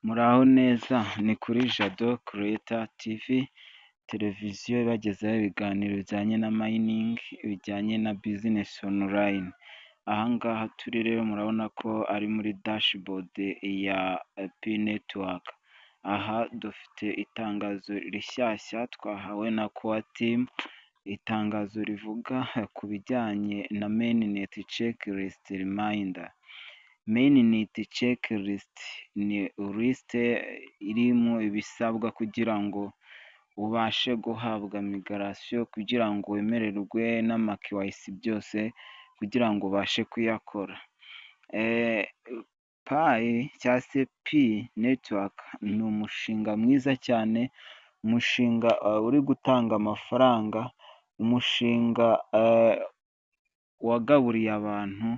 Muraho neza, ni kuri Jado Creator TV, televiziyo ibagezaho ibiganiro bijyanye na mayiningi, bijyanye na bizinesi onulayini. Aha ngaha turi rero murabona ko ari muri dashibodi ya P Network. Aha dufite itangazo rishyashya twahawe na Core Team, itangazo rivuga ku bijyanye na mainnet checklist reminder. Mainnet checklist ni lisite irimo ibisabwa kugira ngo ubashe guhabwa migarasiyo, kugira ngo wemererwe n'amakiwayisi byose, kugira ngo ubashe kuyakora. Payi cyangwa se P Network ni umushinga mwiza cyane, umushinga uri gutanga amafaranga, umushinga wagaburiye abantu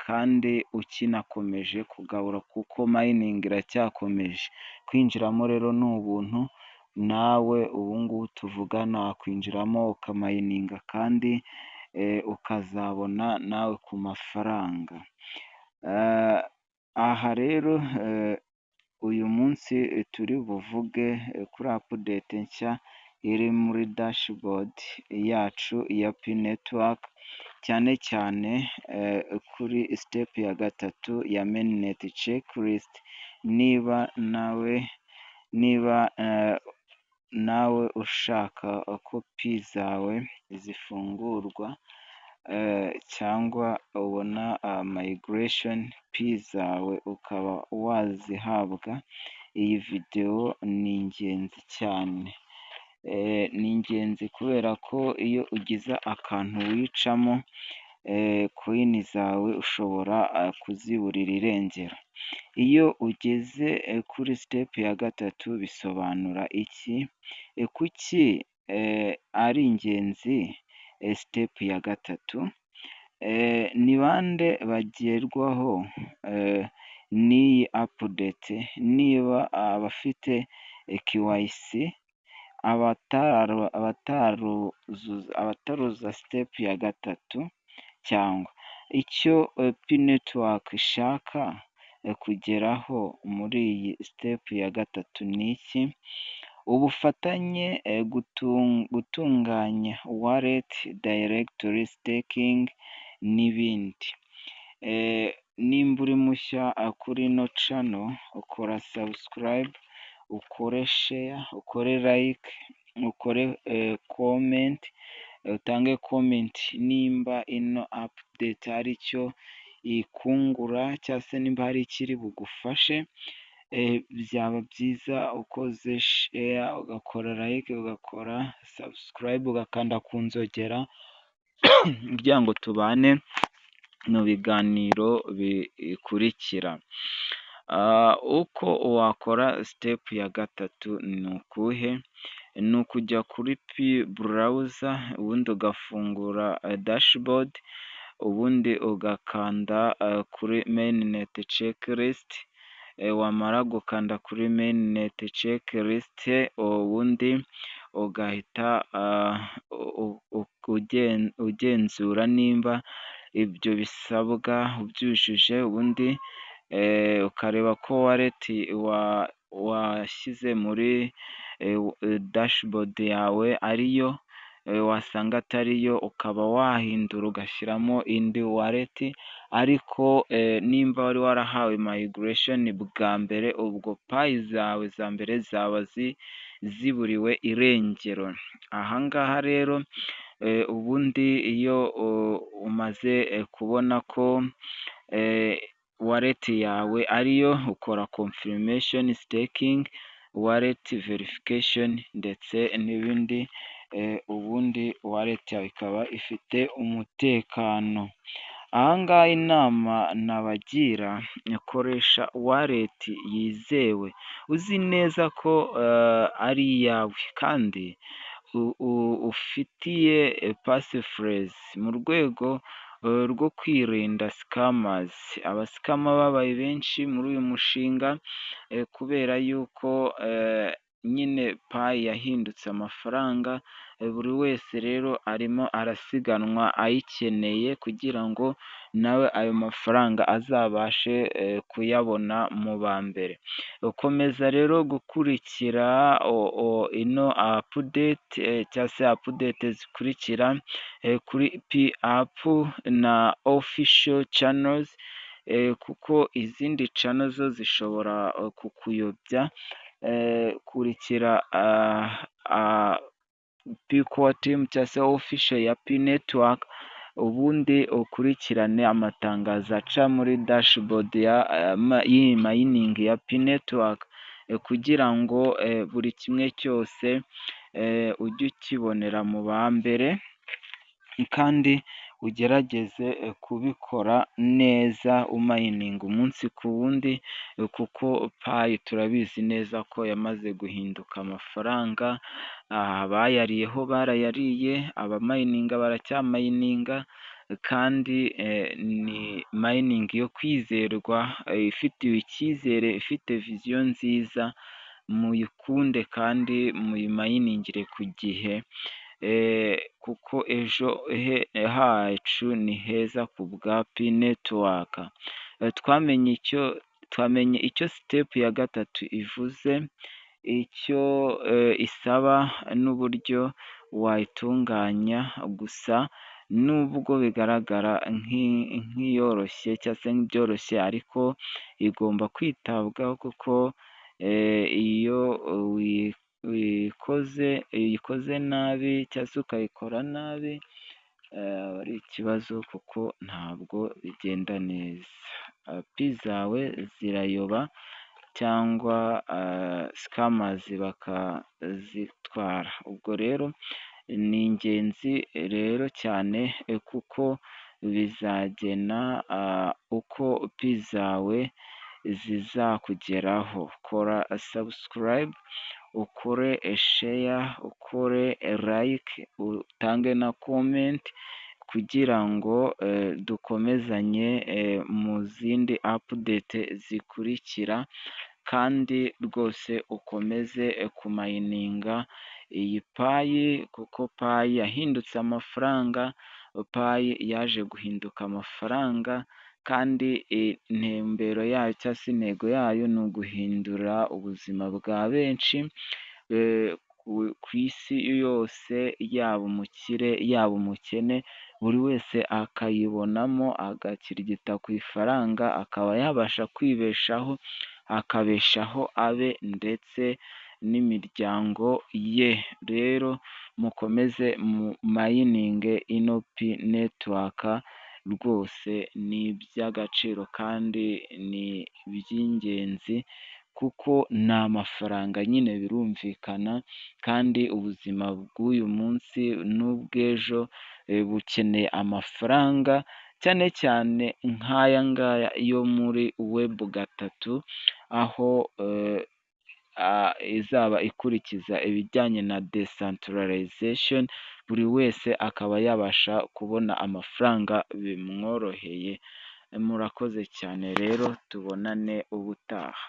kandi ukinakomeje kugabura kuko mayiningi iracyakomeje. Kwinjiramo rero ni ubuntu, nawe ubu ngubu tuvugana wakwinjiramo ukamayininga kandi ukazabona nawe ku mafaranga. Aha rero uyu munsi turi buvuge kuri apudete nshya iri muri dashibodi yacu ya P Network, cyane cyane kuri sitepu ya gatatu ya mainnet checklist. Niba nawe ushaka ko P zawe zifungurwa cyangwa ubona migration P zawe ukaba wazihabwa, iyi videwo ni ingenzi cyane. Ni ingenzi kubera ko iyo ugize akantu wicamo koyini zawe ushobora kuziburira irengero. Iyo ugeze kuri sitepu ya gatatu bisobanura iki? Kuki ari ingenzi sitepu ya gatatu? Ni bande bagerwaho n'iyi apudete? Niba abafite kiwayisi, abataruza sitepu ya gatatu, cyangwa icyo P Network ishaka kugeraho muri iyi sitepu ya gatatu ni iki? Ubufatanye, gutunganya waleti, dayiregitory staking n'ibindi. Nimba uri mushya kuri ino cano, ukora sabusikarayibe, ukore sheya, ukore layike, ukore komenti, utange komenti nimba ino apudete hari icyo ikungura, cyangwa se nimba hari ikiri bugufashe. Byaba byiza ukoze sheya, ugakora layike, ugakora sabusikarayibe, ugakanda ku nzogera kugira ngo tubane mu biganiro bikurikira. Uko wakora sitepu ya gatatu ni ukuhe? Ni ukujya kuri P burawuza, ubundi ugafungura dashibodi, ubundi ugakanda kuri mainnet checklist. Wamara gukanda kuri mainnet checklist, ubundi ugahita ugenzura nimba ibyo bisabwa ubyujuje, ubundi ukareba ko waleti washyize muri dashibodi yawe ariyo, wasanga atariyo ukaba wahindura ugashyiramo indi waleti. Ariko nimba wari warahawe migiresheni bwa mbere, ubwo payi zawe za mbere zaba ziburiwe irengero. Aha ngaha rero ubundi iyo umaze kubona ko waleti yawe ariyo, ukora konfirimesheni sitekingi, waleti verifikasheni ndetse n'ibindi, ubundi waleti yawe ikaba ifite umutekano. Aha ngaha inama nabagira, koresha waleti yizewe, uzi neza ko ari iyawe kandi ufitiye pasifurezi, mu rwego rwo kwirinda sikamazi. Abasikama babaye benshi muri uyu mushinga kubera yuko nyine payi yahindutse amafaranga, buri wese rero arimo arasiganwa ayikeneye kugira ngo nawe ayo mafaranga azabashe kuyabona mu ba mbere. Ukomeza rero gukurikira ino apudeti cyangwa se apudete zikurikira kuri P-apu na ofisho channels, kuko izindi channel zo zishobora kukuyobya. Kurikira P-core team cyangwa se official ya P-network, ubundi ukurikirane amatangazo aca muri dashboard y'iyi mayiningi ya P-network, kugira ngo buri kimwe cyose ujye ukibonera mu ba mbere, kandi ugerageze kubikora neza umayininga umunsi ku wundi, kuko payi turabizi neza ko yamaze guhinduka amafaranga. Abayariyeho barayariye, abamayininga baracyamayininga, kandi ni mayiningi yo kwizerwa, ifitiwe icyizere, ifite viziyo nziza. Muyikunde kandi muyimayiningire ku gihe, kuko ejo hacu ni heza ku bwa P-network. Twamenye icyo step ya gatatu ivuze, icyo isaba n'uburyo wayitunganya, gusa nubwo bigaragara nk'iyoroshye cyangwa se nk'ibyoroshye, ariko igomba kwitabwaho, kuko iyo uyikoze nabi cyangwa se ukayikora nabi, aba ari ikibazo, kuko ntabwo bigenda neza. Pi zawe zirayoba cyangwa sikamazi bakazitwara. Ubwo rero ni ingenzi rero cyane, kuko bizagena uko pi zawe zizakugeraho. Kora subscribe, ukore share, ukore like, utange na comment, kugira ngo dukomezanye mu zindi update zikurikira, kandi rwose ukomeze kumayininga iyi payi, kuko payi yahindutse amafaranga. Payi yaje guhinduka amafaranga, kandi intumbero yayo cyangwa se intego yayo ni uguhindura ubuzima bwa benshi ku isi yose, yaba umukire yaba umukene, buri wese akayibonamo, agakirigita ku ifaranga, akaba yabasha kwibeshaho, akabeshaho abe ndetse n'imiryango ye. Rero mukomeze mayininge ino P-network, rwose ni iby'agaciro kandi ni iby'ingenzi, kuko ni amafaranga nyine, birumvikana, kandi ubuzima bw'uyu munsi n'ubw'ejo bukeneye amafaranga, cyane cyane nk'aya ngaya yo muri Web3, aho izaba ikurikiza ibijyanye na decentralization, buri wese akaba yabasha kubona amafaranga bimworoheye. Murakoze cyane rero, tubonane ubutaha.